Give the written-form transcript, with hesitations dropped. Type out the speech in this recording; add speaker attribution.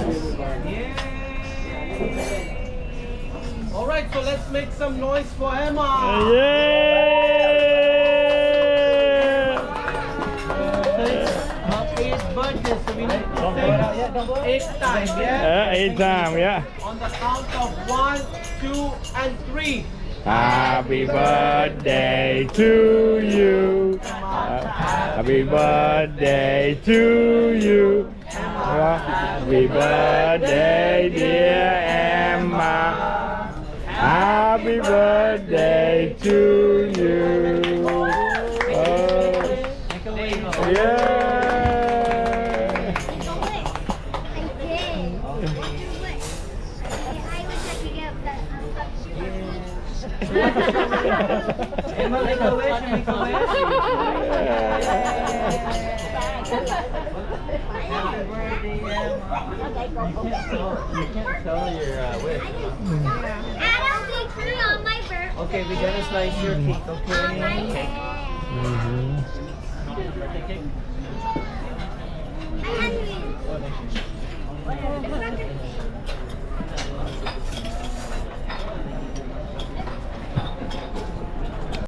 Speaker 1: Yay! All right, so let's make some noise for Emma. Happy birthday, so we need to sing 8 times, yeah?
Speaker 2: 8 times, yeah.
Speaker 1: On the count of 1, 2, and 3.
Speaker 2: Happy birthday to you. Happy birthday to you. Happy birthday, dear Emma. Happy birthday to you. Yeah.
Speaker 1: Emma, make a wish, make a wish. Happy birthday, Emma. You can't tell your wish. Okay, we're gonna slice your cake, okay? Cake. Birthday cake.